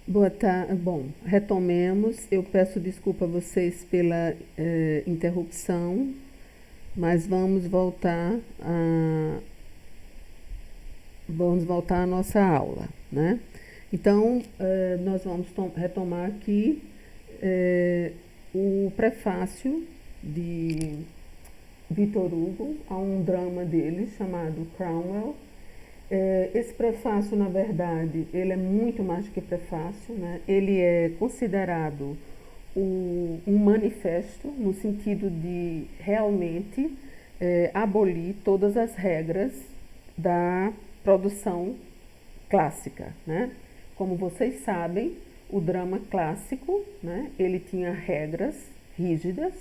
Boa tarde. Bom, retomemos. Eu peço desculpa a vocês pela interrupção, mas vamos voltar à nossa aula, né? Então, nós vamos retomar aqui o prefácio de Victor Hugo a um drama dele chamado Cromwell. Esse prefácio, na verdade, ele é muito mais do que prefácio, né? Ele é considerado um manifesto no sentido de realmente abolir todas as regras da produção clássica, né? Como vocês sabem, o drama clássico, né, ele tinha regras rígidas,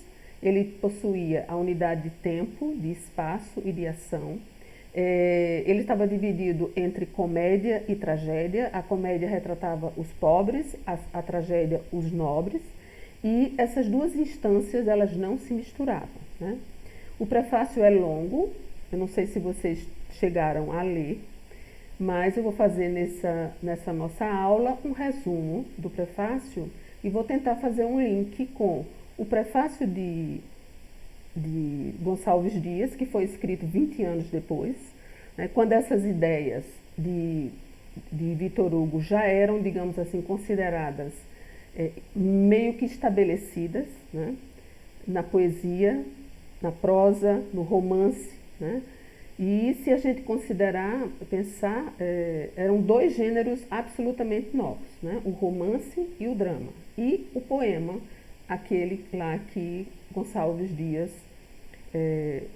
ele possuía a unidade de tempo, de espaço e de ação. Ele estava dividido entre comédia e tragédia. A comédia retratava os pobres, a tragédia os nobres, e essas duas instâncias elas não se misturavam, né? O prefácio é longo, eu não sei se vocês chegaram a ler, mas eu vou fazer nessa nossa aula um resumo do prefácio e vou tentar fazer um link com o prefácio de Gonçalves Dias, que foi escrito 20 anos depois, né, quando essas ideias de Victor Hugo já eram, digamos assim, consideradas meio que estabelecidas, né, na poesia, na prosa, no romance, né? E se a gente pensar, eram dois gêneros absolutamente novos, né? O romance e o drama. E o poema, aquele lá que Gonçalves Dias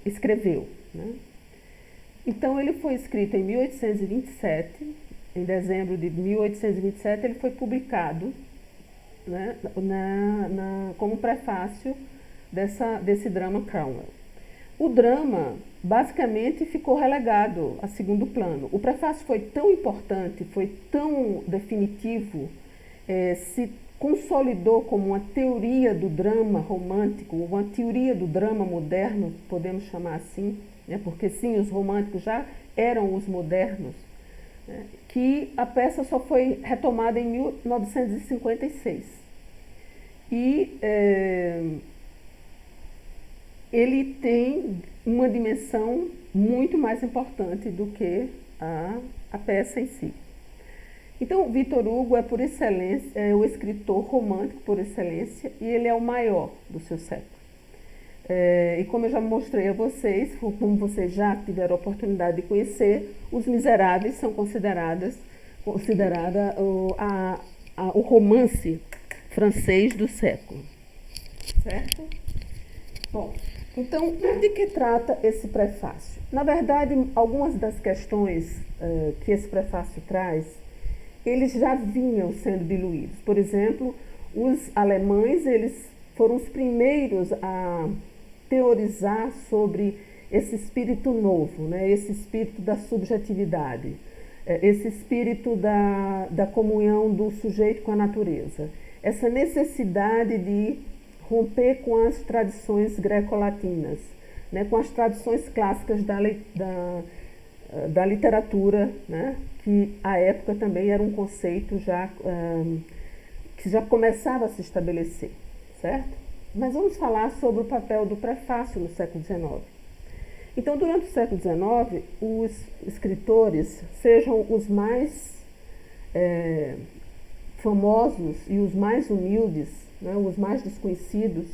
escreveu, né? Então, ele foi escrito em 1827, em dezembro de 1827, ele foi publicado, né, como prefácio desse drama Cromwell. O drama, basicamente, ficou relegado a segundo plano. O prefácio foi tão importante, foi tão definitivo, se consolidou como uma teoria do drama romântico, uma teoria do drama moderno, podemos chamar assim, né? Porque sim, os românticos já eram os modernos, né? Que a peça só foi retomada em 1956. E ele tem uma dimensão muito mais importante do que a peça em si. Então, Victor Hugo é, por excelência, é o escritor romântico por excelência e ele é o maior do seu século. E como eu já mostrei a vocês, como vocês já tiveram a oportunidade de conhecer, Os Miseráveis são considerada o romance francês do século. Certo? Bom, então, de que trata esse prefácio? Na verdade, algumas das questões que esse prefácio traz, eles já vinham sendo diluídos. Por exemplo, os alemães, eles foram os primeiros a teorizar sobre esse espírito novo, né? Esse espírito da subjetividade, esse espírito da comunhão do sujeito com a natureza, essa necessidade de romper com as tradições greco-latinas, né? Com as tradições clássicas da literatura, né? Que à época também era um conceito que já começava a se estabelecer, certo? Mas vamos falar sobre o papel do prefácio no século XIX. Então, durante o século XIX, os escritores, sejam os mais famosos e os mais humildes, né, os mais desconhecidos,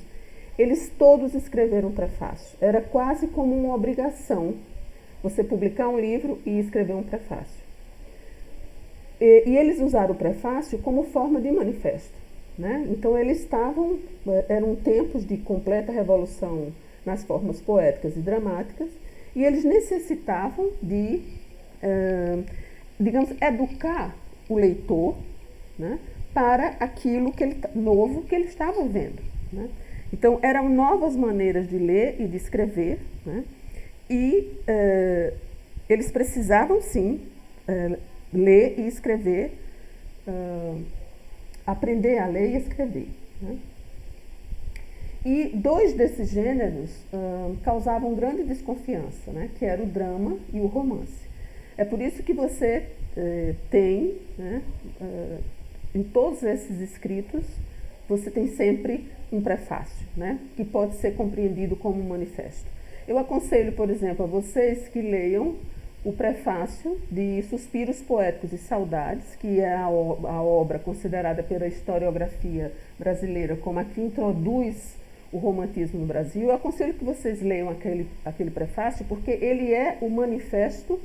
eles todos escreveram prefácio. Era quase como uma obrigação você publicar um livro e escrever um prefácio. E eles usaram o prefácio como forma de manifesto, né? Então eram tempos de completa revolução nas formas poéticas e dramáticas, e eles necessitavam de, digamos, educar o leitor, né, para aquilo novo que ele estava vendo, né? Então eram novas maneiras de ler e de escrever, né? E eles precisavam sim ler e escrever, aprender a ler e escrever, né? E dois desses gêneros causavam grande desconfiança, né? Que era o drama e o romance. É por isso que você tem, né, em todos esses escritos, você tem sempre um prefácio, né, que pode ser compreendido como um manifesto. Eu aconselho, por exemplo, a vocês que leiam o prefácio de Suspiros Poéticos e Saudades, que é a obra considerada pela historiografia brasileira como a que introduz o romantismo no Brasil. Eu aconselho que vocês leiam aquele prefácio, porque ele é o manifesto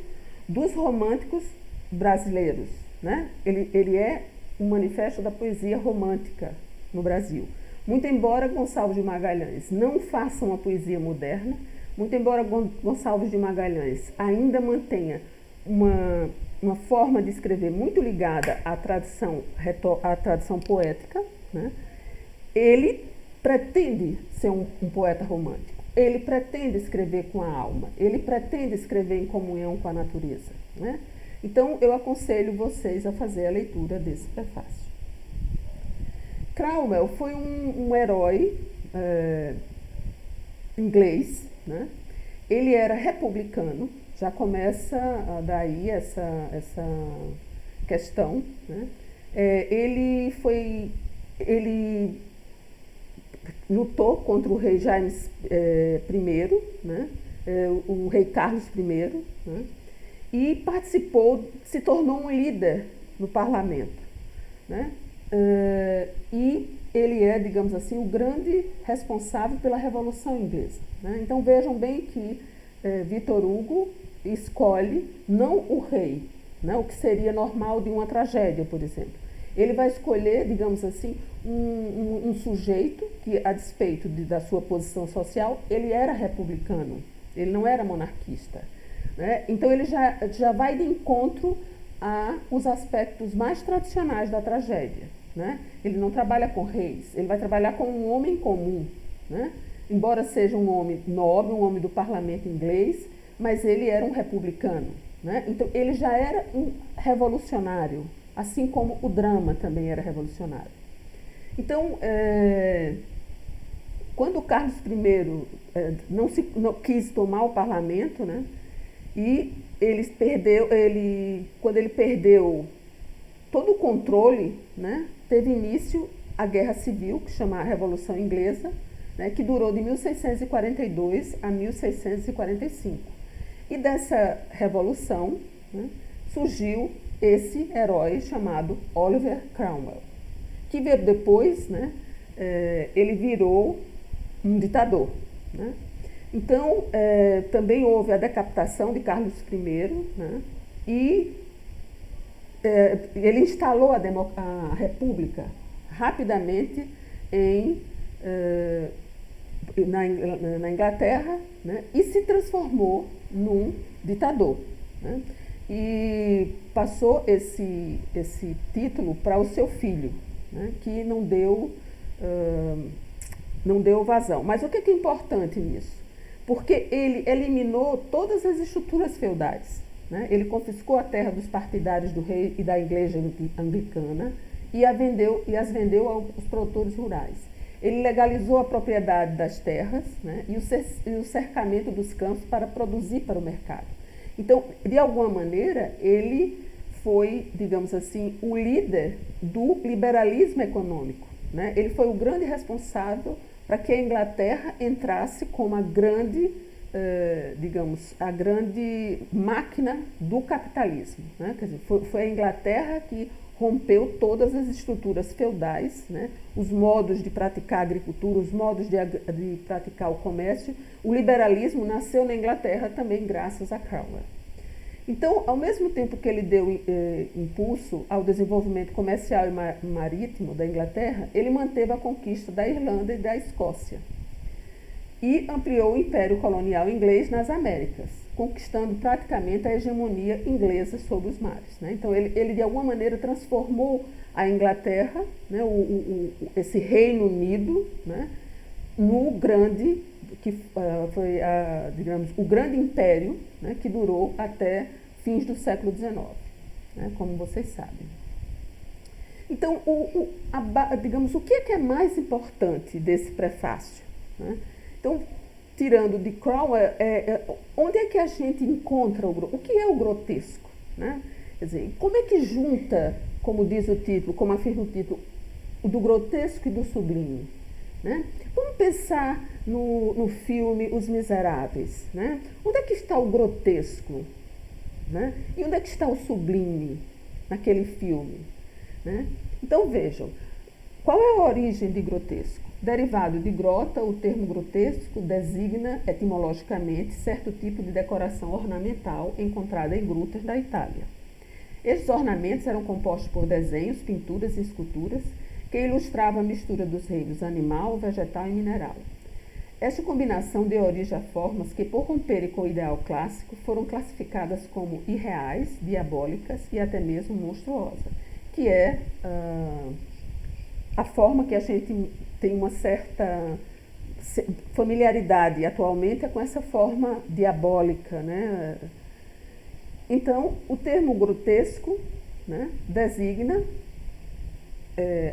dos românticos brasileiros, né? Ele é um manifesto da poesia romântica no Brasil. Muito embora Gonçalves de Magalhães não faça uma poesia moderna, muito embora Gonçalves de Magalhães ainda mantenha uma forma de escrever muito ligada à tradição poética, né? Ele pretende ser um poeta romântico. Ele pretende escrever com a alma. Ele pretende escrever em comunhão com a natureza, né? Então, eu aconselho vocês a fazer a leitura desse prefácio. Cromwell foi um herói inglês, né? Ele era republicano, já começa daí essa questão, né? Ele lutou contra o rei James I, né? O rei Carlos I, né? E participou, se tornou um líder no parlamento, né? E ele é, digamos assim, o grande responsável pela Revolução Inglesa, né? Então vejam bem que Victor Hugo escolhe não o rei, né? O que seria normal de uma tragédia, por exemplo. Ele vai escolher, digamos assim, um sujeito que, a despeito da sua posição social, ele era republicano, ele não era monarquista, né? Então ele já vai de encontro aos aspectos mais tradicionais da tragédia, né? Ele não trabalha com reis, ele vai trabalhar com um homem comum, né? Embora seja um homem nobre, um homem do parlamento inglês, mas ele era um republicano, né? Então ele já era um revolucionário, assim como o drama também era revolucionário. Então, quando Carlos I não quis tomar o parlamento, né, e quando ele perdeu todo o controle, né, teve início a Guerra Civil, que chama a Revolução Inglesa, né, que durou de 1642 a 1645. E dessa revolução, né, surgiu esse herói chamado Oliver Cromwell, que veio depois, né, ele virou um ditador, né? Então, também houve a decapitação de Carlos I, né, e ele instalou a República rapidamente na Inglaterra, né, e se transformou num ditador, né? E passou esse título para o seu filho, né, que não deu vazão. Mas o que é importante nisso? Porque ele eliminou todas as estruturas feudais, né? Ele confiscou a terra dos partidários do rei e da igreja anglicana e as vendeu aos produtores rurais. Ele legalizou a propriedade das terras, né, e o cercamento dos campos para produzir para o mercado. Então, de alguma maneira, ele foi, digamos assim, o líder do liberalismo econômico, né? Ele foi o grande responsável para que a Inglaterra entrasse como a grande máquina do capitalismo, né? Quer dizer, foi a Inglaterra que rompeu todas as estruturas feudais, né? Os modos de praticar a agricultura, os modos de praticar o comércio. O liberalismo nasceu na Inglaterra também graças a Cromwell. Então, ao mesmo tempo que ele deu impulso ao desenvolvimento comercial e marítimo da Inglaterra, ele manteve a conquista da Irlanda e da Escócia e ampliou o império colonial inglês nas Américas, conquistando praticamente a hegemonia inglesa sobre os mares, né? Então, ele de alguma maneira transformou a Inglaterra, né, esse Reino Unido, né, no grande, que foi, digamos, o grande império, né, que durou até fins do século XIX, né, como vocês sabem. Então, digamos, o que é mais importante desse prefácio, né? Então, tirando de Cromwell, onde é que a gente encontra o que é o grotesco, né? Quer dizer, como é que junta como diz o título, como afirma o título, do grotesco e do sublime. Né? Vamos pensar no filme Os Miseráveis. Né? Onde é que está o grotesco? Né? E onde é que está o sublime naquele filme? Né? Então vejam, qual é a origem de grotesco? Derivado de grota, o termo grotesco designa etimologicamente certo tipo de decoração ornamental encontrada em grutas da Itália. Estes ornamentos eram compostos por desenhos, pinturas e esculturas que ilustravam a mistura dos reinos animal, vegetal e mineral. Esta combinação deu origem a formas que, por romperem com o ideal clássico, foram classificadas como irreais, diabólicas e até mesmo monstruosas, que é a forma que a gente tem uma certa familiaridade atualmente é com essa forma diabólica, né? Então, o termo grotesco, né, designa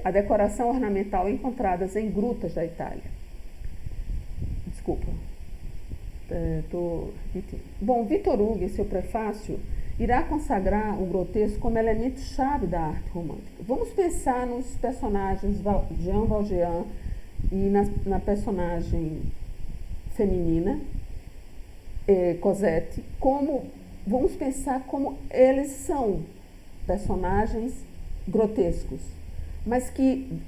a decoração ornamental encontradas em grutas da Itália. Desculpa, estou repetindo. Bom, Victor Hugo, em seu prefácio, irá consagrar o grotesco como elemento-chave da arte romântica. Vamos pensar nos personagens Jean Valjean e na personagem feminina, Cosette, vamos pensar como eles são personagens grotescos, mas que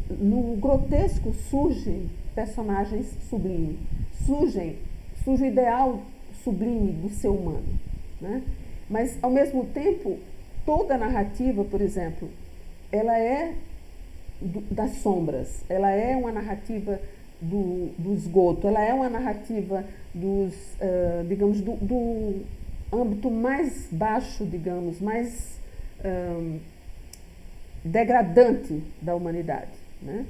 no grotesco surgem personagens sublimes, surge o ideal sublime do ser humano, né? Mas, ao mesmo tempo, toda a narrativa, por exemplo, ela é das sombras, ela é uma narrativa do esgoto, ela é uma narrativa digamos, do âmbito mais baixo, digamos, mais degradante da humanidade, né?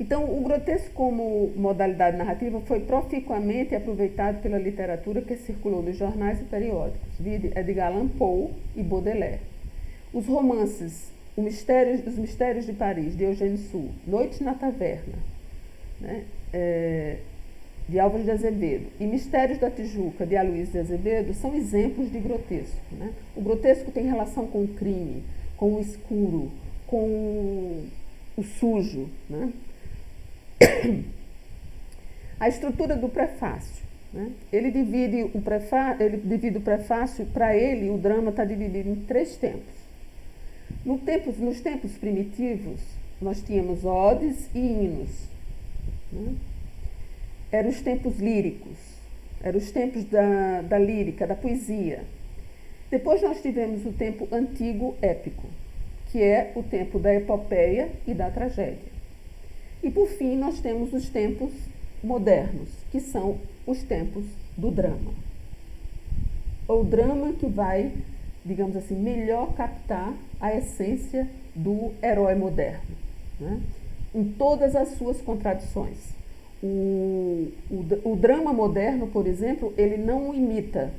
Então, o grotesco como modalidade narrativa foi proficuamente aproveitado pela literatura que circulou nos jornais e periódicos, vide Edgar Allan Poe e Baudelaire. Os romances Os Mistérios de Paris, de Eugênio Sue, Noite na Taverna, né, de Álvares de Azevedo, e Mistérios da Tijuca, de Aloysio de Azevedo, são exemplos de grotesco. Né? O grotesco tem relação com o crime, com o escuro, com o sujo. Né? A estrutura do prefácio. Né? Ele divide o prefácio, para ele, o drama está dividido em 3 tempos. Nos tempos primitivos, nós tínhamos odes e hinos. Né? Eram os tempos líricos, eram os tempos da lírica, da poesia. Depois nós tivemos o tempo antigo épico, que é o tempo da epopeia e da tragédia. E, por fim, nós temos os tempos modernos, que são os tempos do drama. O drama que vai, digamos assim, melhor captar a essência do herói moderno, né? Em todas as suas contradições. O drama moderno, por exemplo, ele não imita.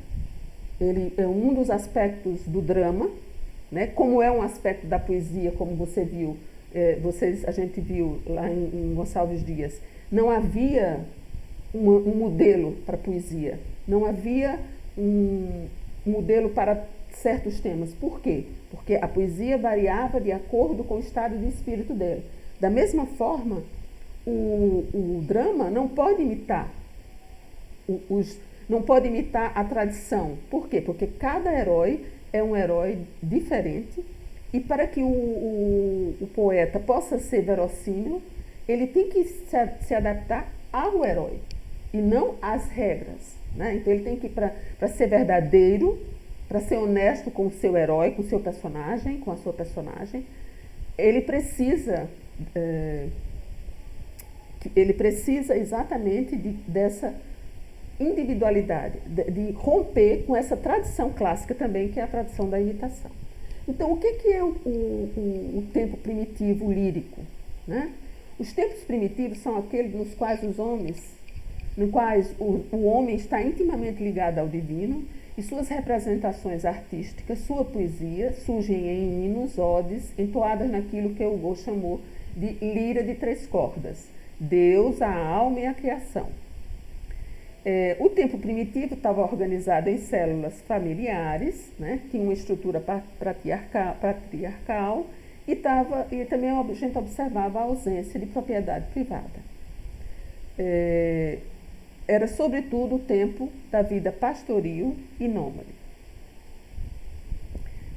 Ele é um dos aspectos do drama, né? Como é um aspecto da poesia, como você viu, a gente viu lá em Gonçalves Dias. Não havia um modelo para a poesia, não havia um modelo para certos temas. Por quê? Porque a poesia variava de acordo com o estado de espírito dele. Da mesma forma, o drama não pode imitar a tradição. Por quê? Porque cada herói é um herói diferente, e para que o poeta possa ser verossímil, ele tem que se adaptar ao herói e não às regras. Né? Então ele tem que, para ser verdadeiro, para ser honesto com o seu herói, com o seu personagem, com a sua personagem, ele precisa exatamente dessa individualidade, de romper com essa tradição clássica também, que é a tradição da imitação. Então, o que é o tempo primitivo lírico? Né? Os tempos primitivos são aqueles nos quais o homem está intimamente ligado ao divino, e suas representações artísticas, sua poesia, surgem em hinos, odes, entoadas naquilo que Hugo chamou de lira de 3 cordas, Deus, a alma e a criação. O tempo primitivo estava organizado em células familiares, né? Tinha uma estrutura patriarcal e também a gente observava a ausência de propriedade privada. Era sobretudo o tempo da vida pastoril e nômade.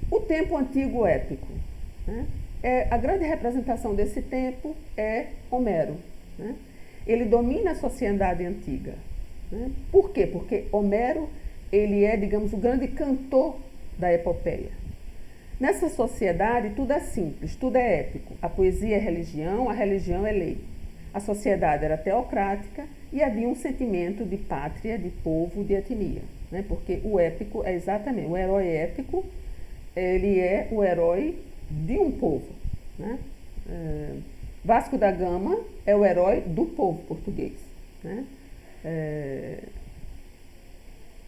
O tempo antigo épico, né? A grande representação desse tempo é Homero, né? Ele domina a sociedade antiga, né? Por quê? Porque Homero, ele é, digamos, o grande cantor da epopeia. Nessa sociedade, tudo é simples, tudo é épico. A poesia é religião, a religião é lei. A sociedade era teocrática e havia um sentimento de pátria, de povo, de etnia, né? Porque o épico é exatamente, o herói épico, ele é o herói de um povo, né? Vasco da Gama é o herói do povo português, né?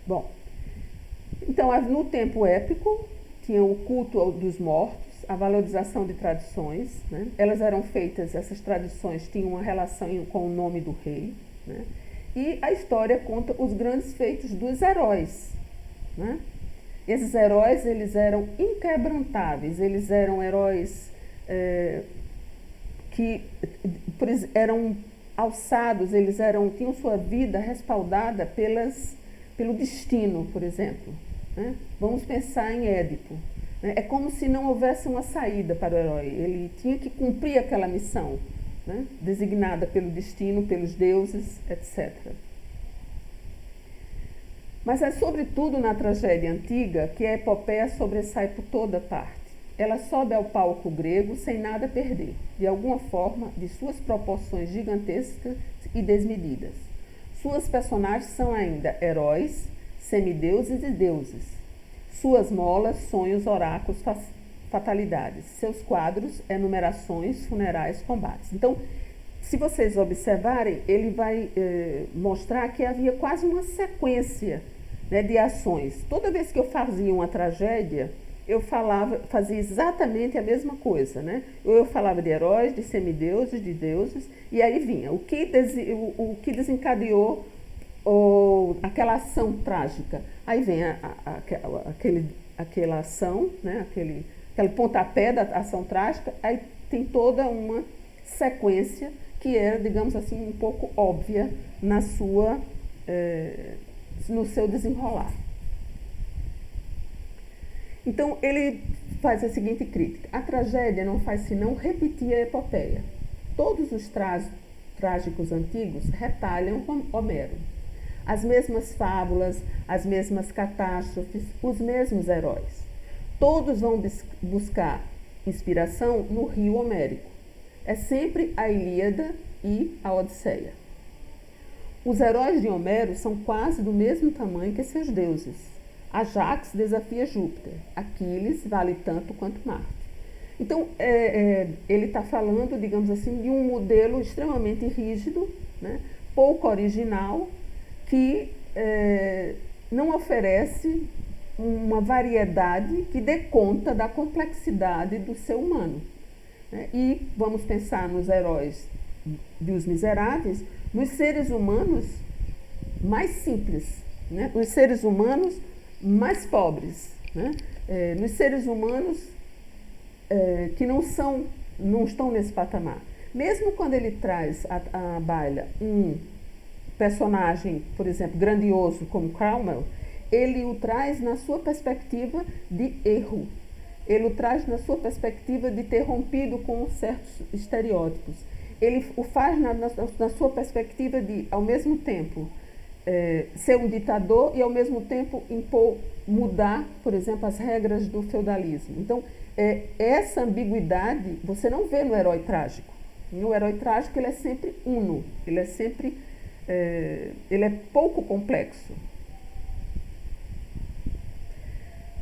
Bom, então no tempo épico tinha o culto dos mortos, a valorização de tradições, né? Elas eram feitas, essas tradições tinham uma relação com o nome do rei, né? E a história conta os grandes feitos dos heróis, né? Esses heróis, eles eram inquebrantáveis, eles eram heróis que eram alçados, tinham sua vida respaldada pelo destino, por exemplo, né? Vamos pensar em Édipo, né? É como se não houvesse uma saída para o herói, ele tinha que cumprir aquela missão, né? Designada pelo destino, pelos deuses, etc. Mas é sobretudo na tragédia antiga que a epopeia sobressai por toda parte. Ela sobe ao palco grego sem nada perder, de alguma forma, de suas proporções gigantescas e desmedidas. Suas personagens são ainda heróis, semideuses e deuses. Suas molas, sonhos, oráculos, fatalidades. Seus quadros, enumerações, funerais, combates. Então, se vocês observarem, ele vai mostrar que havia quase uma sequência, né, de ações. Toda vez que eu fazia uma tragédia, eu fazia exatamente a mesma coisa, né? Eu falava de heróis, de semideuses, de deuses, e aí vinha o que desencadeou aquela ação trágica. Aí vem aquela ação, né? aquele pontapé da ação trágica, aí tem toda uma sequência que era, digamos assim, um pouco óbvia no seu desenrolar. Então, ele faz a seguinte crítica: a tragédia não faz senão repetir a epopeia. Todos os trágicos antigos retalham Homero. As mesmas fábulas, as mesmas catástrofes, os mesmos heróis. Todos vão buscar inspiração no rio homérico. É sempre a Ilíada e a Odisseia. Os heróis de Homero são quase do mesmo tamanho que seus deuses. Ajax desafia Júpiter. Aquiles vale tanto quanto Marte. Então, ele está falando, digamos assim, de um modelo extremamente rígido, né, pouco original, que não oferece uma variedade que dê conta da complexidade do ser humano. Né? E vamos pensar nos heróis dos miseráveis, nos seres humanos mais simples, né? Nos seres humanos mais pobres, né? Nos seres humanos que não estão nesse patamar. Mesmo quando ele traz à baila um personagem, por exemplo, grandioso como Cromwell, ele o traz na sua perspectiva de erro. Ele o traz na sua perspectiva de ter rompido com certos estereótipos. Ele o faz na sua perspectiva de, ao mesmo tempo, ser um ditador e, ao mesmo tempo, mudar, por exemplo, as regras do feudalismo. Então, essa ambiguidade você não vê no herói trágico. No herói trágico, ele é sempre uno, ele é pouco complexo.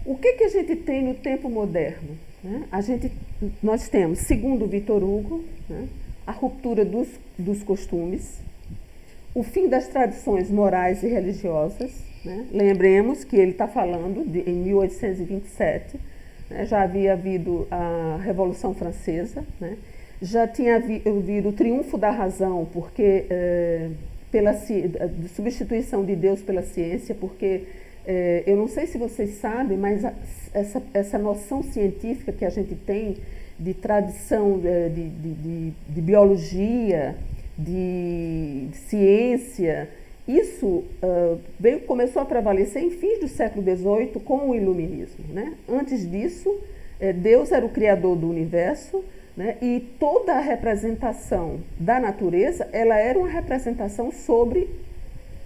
O que a gente tem no tempo moderno? Né? Nós temos, segundo Victor Hugo, né, a ruptura dos costumes, o fim das tradições morais e religiosas. Né? Lembremos que ele está falando em 1827, né, já havia havido a Revolução Francesa, né? Já tinha havido o triunfo da razão, porque substituição de Deus pela ciência, porque eu não sei se vocês sabem, mas essa noção científica que a gente tem de tradição de biologia, de ciência, isso começou a prevalecer em fins do século XVIII com o iluminismo, né? Antes disso, Deus era o criador do universo, né? E toda a representação da natureza, ela era uma representação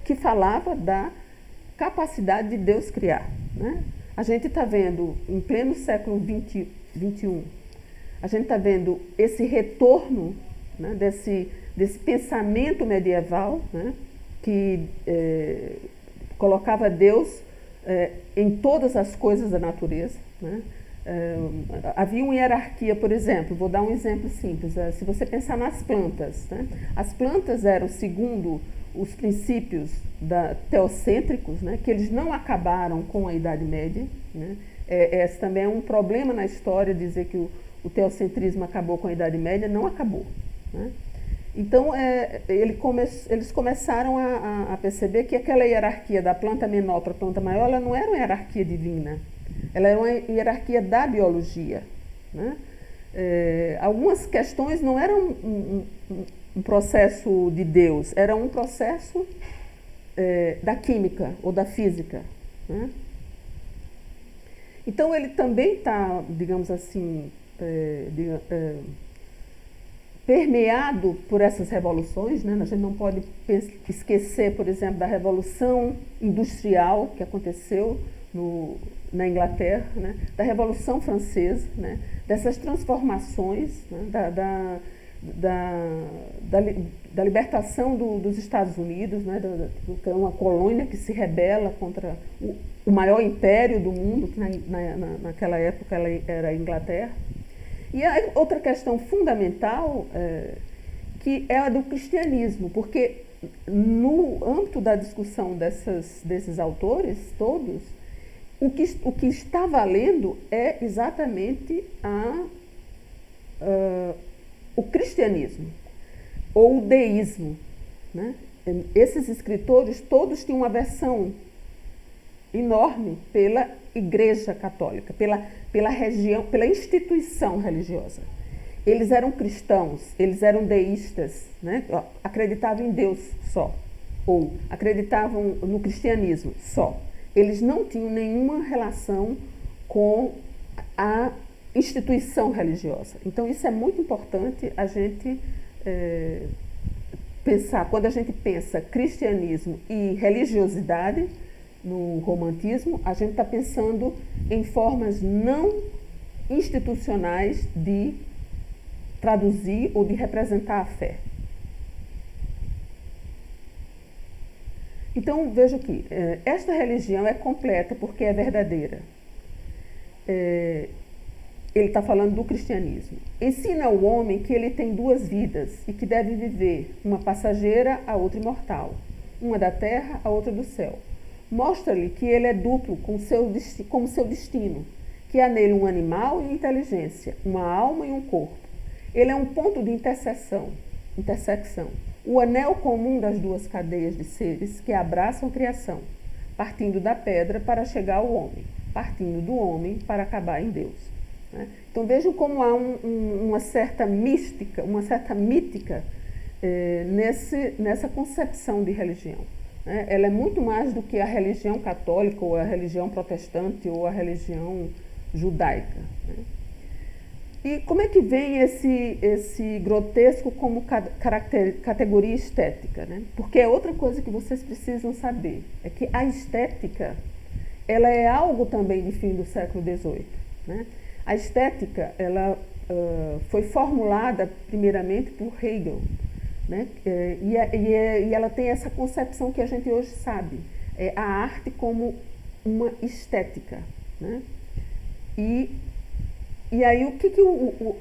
que falava da capacidade de Deus criar, né? A gente está vendo, em pleno século XXI, a gente está vendo esse retorno, né, desse pensamento medieval, né, que colocava Deus em todas as coisas da natureza, né? Havia uma hierarquia, por exemplo, vou dar um exemplo simples, se você pensar nas plantas, né? As plantas eram, segundo os princípios teocêntricos, né, que eles não acabaram com a Idade Média, né? Esse também é um problema na história, dizer que o teocentrismo acabou com a Idade Média. Não acabou, né? Então, eles começaram a perceber que aquela hierarquia da planta menor para a planta maior, ela não era uma hierarquia divina, ela era uma hierarquia da biologia, né? Algumas questões não eram um processo de Deus, era um processo da química ou da física, né? Então, ele também está, digamos assim, permeado por essas revoluções, né? A gente não pode esquecer, por exemplo, da Revolução Industrial que aconteceu na Inglaterra, né? Da Revolução Francesa, né? Dessas transformações, né? Da libertação dos Estados Unidos, né? Uma colônia que se rebela contra o maior império do mundo, que naquela época era a Inglaterra. E a outra questão fundamental, que é a do cristianismo, porque no âmbito da discussão desses autores todos, o que está valendo é exatamente o cristianismo, ou o deísmo, né? Esses escritores todos tinham uma aversão enorme pela Igreja Católica, pela instituição religiosa. Eles eram cristãos, eles eram deístas, né? Acreditavam em Deus só, ou acreditavam no cristianismo só. Eles não tinham nenhuma relação com a instituição religiosa. Então, isso é muito importante a gente pensar. Quando a gente pensa cristianismo e religiosidade no romantismo, a gente está pensando em formas não institucionais de traduzir ou de representar a fé. Então, veja aqui, esta religião é completa porque é verdadeira. Ele está falando do cristianismo. Ensina ao homem que ele tem duas vidas e que deve viver, uma passageira, a outra imortal, uma da terra, a outra do céu. Mostra-lhe que ele é duplo como seu destino, que há nele um animal e inteligência, uma alma e um corpo. Ele é um ponto de intersecção, o anel comum das duas cadeias de seres que abraçam a criação, partindo da pedra para chegar ao homem, partindo do homem para acabar em Deus, né? Então vejam como há uma certa mística, uma certa mítica nessa concepção de religião, né? Ela é muito mais do que a religião católica, ou a religião protestante, ou a religião judaica, né? E como é que vem esse grotesco como categoria estética, né? Porque é outra coisa que vocês precisam saber, é que a estética, ela é algo também de fim do século XVIII, né? A estética, ela foi formulada primeiramente por Hegel, né? E ela tem essa concepção que a gente hoje sabe, a arte como uma estética, né? E aí o que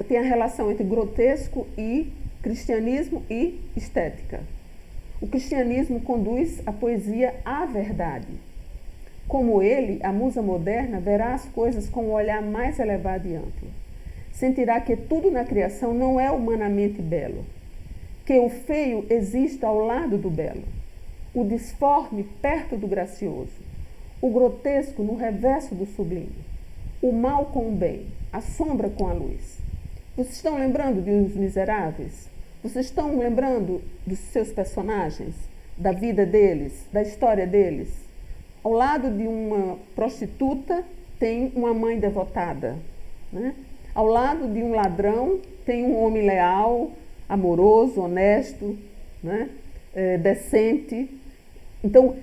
tem a relação entre grotesco e cristianismo e estética? O cristianismo conduz a poesia à verdade. Como ele, a musa moderna verá as coisas com um olhar mais elevado e amplo. Sentirá que tudo na criação não é humanamente belo, que o feio existe ao lado do belo, o disforme perto do gracioso, o grotesco no reverso do sublime, o mal com o bem, a sombra com a luz. Vocês estão lembrando dos Miseráveis? Vocês estão lembrando dos seus personagens, da vida deles, da história deles? Ao lado de uma prostituta tem uma mãe devotada, né? Ao lado de um ladrão tem um homem leal, amoroso, honesto, né? Decente. Então,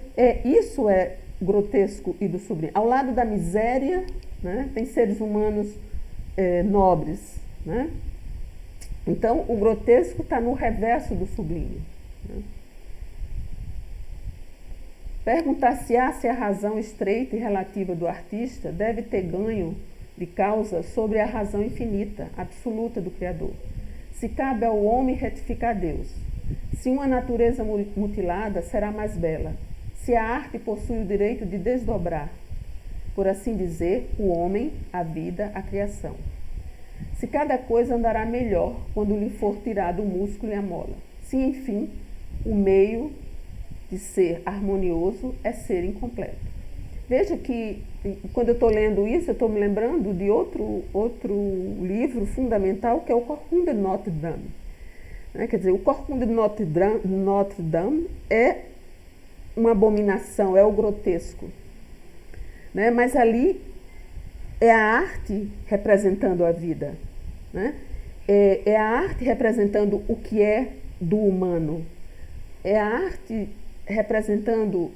isso é grotesco e do sublime. Ao lado da miséria, né, tem seres humanos nobres, né? Então, o grotesco está no reverso do sublime, né? Perguntar-se-á se a razão estreita e relativa do artista deve ter ganho de causa sobre a razão infinita, absoluta do Criador. Se cabe ao homem retificar Deus. Se uma natureza mutilada será mais bela. Se a arte possui o direito de desdobrar, por assim dizer, o homem, a vida, a criação. Se cada coisa andará melhor quando lhe for tirado o músculo e a mola. Se, enfim, o meio de ser harmonioso é ser incompleto. Veja que, quando eu estou lendo isso, eu estou me lembrando de outro livro fundamental, que é o Corcunda de Notre Dame. Quer dizer, o Corcunda de Notre Dame é uma abominação, é o grotesco. Né? Mas ali é a arte representando a vida. Né? É a arte representando o que é do humano. É a arte representando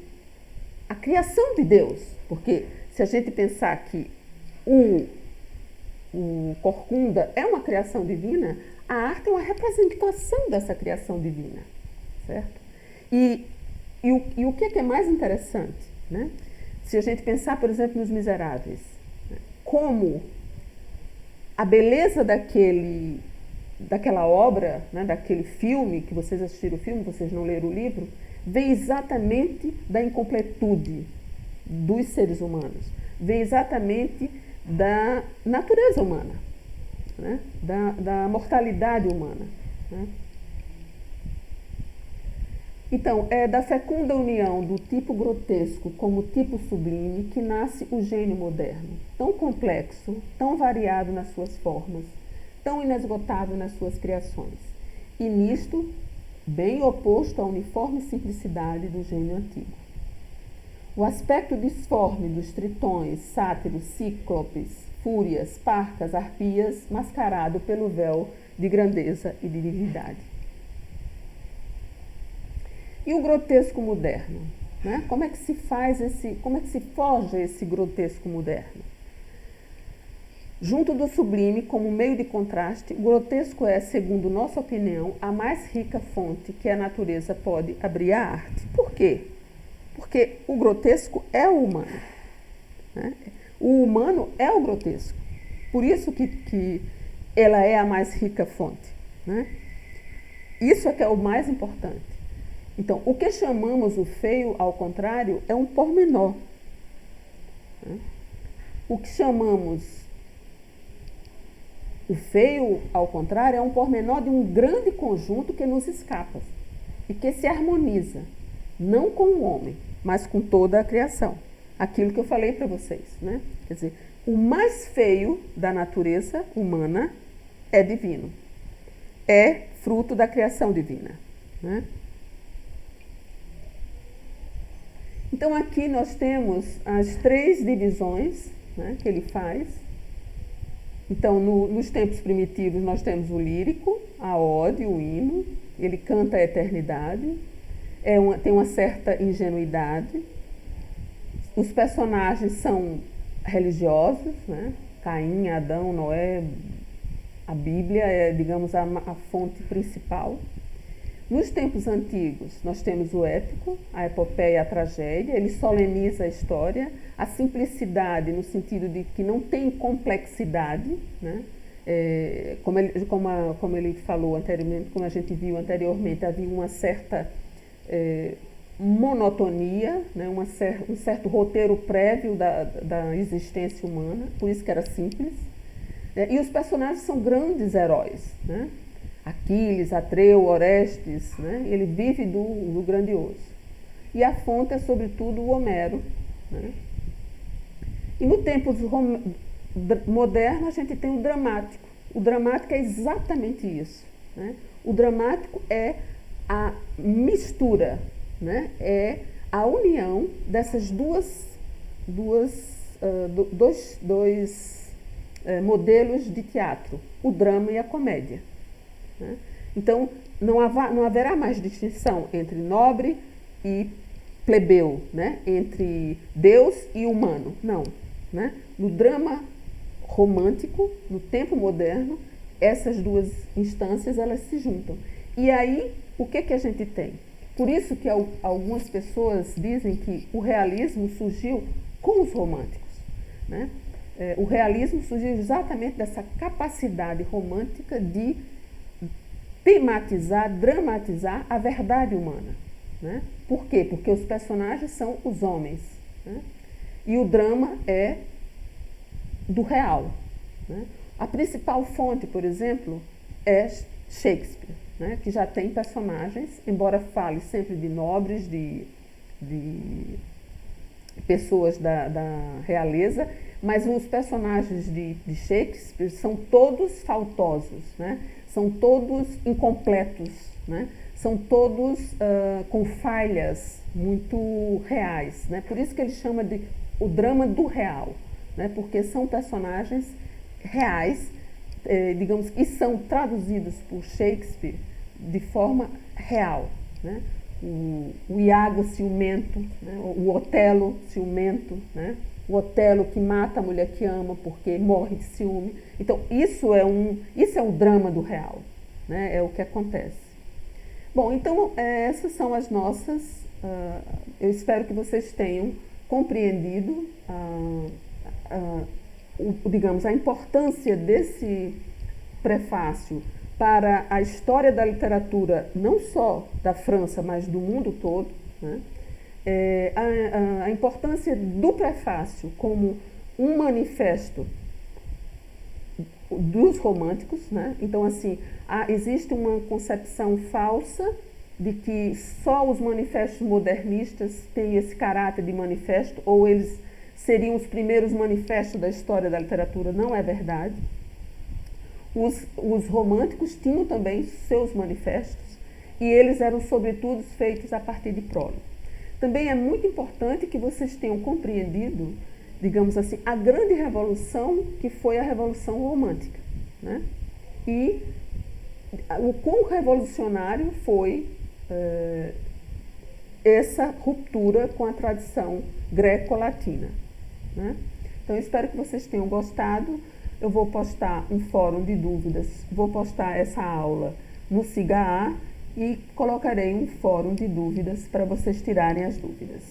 a criação de Deus. Porque se a gente pensar que o Corcunda é uma criação divina, a arte é uma representação dessa criação divina. Certo? E o que é mais interessante? Né? Se a gente pensar, por exemplo, nos Miseráveis, né? Como a beleza daquela obra, né? Daquele filme, que vocês assistiram o filme, vocês não leram o livro, vem exatamente da incompletude dos seres humanos, vem exatamente da natureza humana, né? da mortalidade humana. Né? Então, é da fecunda união do tipo grotesco como tipo sublime que nasce o gênio moderno, tão complexo, tão variado nas suas formas, tão inesgotável nas suas criações, e nisto, bem oposto à uniforme simplicidade do gênio antigo. O aspecto disforme dos tritões, sátiros, cíclopes, fúrias, parcas, arpias, mascarado pelo véu de grandeza e de divindade. E o grotesco moderno? Né? Como é que se forja esse grotesco moderno? Junto do sublime, como meio de contraste, o grotesco é, segundo nossa opinião, a mais rica fonte que a natureza pode abrir à arte. Por quê? Porque o grotesco é o humano. Né? O humano é o grotesco. Por isso que ela é a mais rica fonte. Né? Isso é que é o mais importante. Então, o que chamamos o feio, ao contrário, é um pormenor. Né? O que chamamos o feio, ao contrário, é um pormenor de um grande conjunto que nos escapa e que se harmoniza, não com o homem, mas com toda a criação. Aquilo que eu falei para vocês. Né? Quer dizer, o mais feio da natureza humana é divino. É fruto da criação divina. Né? Então, aqui nós temos as 3 divisões, né, que ele faz. Então, nos tempos primitivos, nós temos o lírico, a ode, o hino. Ele canta a eternidade, tem uma certa ingenuidade. Os personagens são religiosos, né? Caim, Adão, Noé. A Bíblia é, digamos, a fonte principal. Nos tempos antigos, nós temos o épico, a epopeia e a tragédia. Ele soleniza a história, a simplicidade no sentido de que não tem complexidade, né? Como ele falou anteriormente, como a gente viu anteriormente, havia uma certa monotonia, né? Um certo roteiro prévio da existência humana, por isso que era simples. E os personagens são grandes heróis, né? Aquiles, Atreu, Orestes, né? Ele vive do grandioso. E a fonte é, sobretudo, o Homero, né? E no tempo moderno, a gente tem o dramático. O dramático é exatamente isso, né? O dramático é a mistura, né? É a união dessas dois modelos de teatro, o drama e a comédia, né? Então, não haverá mais distinção entre nobre e plebeu, né? Entre Deus e humano, não, né? No drama romântico, no tempo moderno, essas duas instâncias elas se juntam. E aí, o que a gente tem? Por isso que algumas pessoas dizem que o realismo surgiu com os românticos, né? O realismo surgiu exatamente dessa capacidade romântica de tematizar, dramatizar a verdade humana, né? Por quê? Porque os personagens são os homens, né? E o drama é do real, né? A principal fonte, por exemplo, é Shakespeare, né? Que já tem personagens, embora fale sempre de nobres, de pessoas da realeza, mas os personagens de Shakespeare são todos faltosos, né? São todos incompletos, né? São todos com falhas muito reais, né? Por isso que ele chama de o drama do real, né? Porque são personagens reais, digamos, e são traduzidos por Shakespeare de forma real, né? O Iago ciumento, né? O Otelo ciumento, né? O Otelo que mata a mulher que ama porque morre de ciúme. Então, isso é o drama do real, né? É o que acontece. Bom, então, essas são as nossas... eu espero que vocês tenham compreendido digamos, a importância desse prefácio para a história da literatura, não só da França, mas do mundo todo, né? A importância do prefácio como um manifesto dos românticos, né? Então, assim, existe uma concepção falsa de que só os manifestos modernistas têm esse caráter de manifesto, ou eles seriam os primeiros manifestos da história da literatura. Não é verdade. Os românticos tinham também seus manifestos e eles eram, sobretudo, feitos a partir de prólogo. Também é muito importante que vocês tenham compreendido, digamos assim, a grande revolução que foi a Revolução Romântica, né? E o quão revolucionário foi essa ruptura com a tradição greco-latina, né? Então, eu espero que vocês tenham gostado. Eu vou postar um fórum de dúvidas, vou postar essa aula no SIGA e colocarei um fórum de dúvidas para vocês tirarem as dúvidas.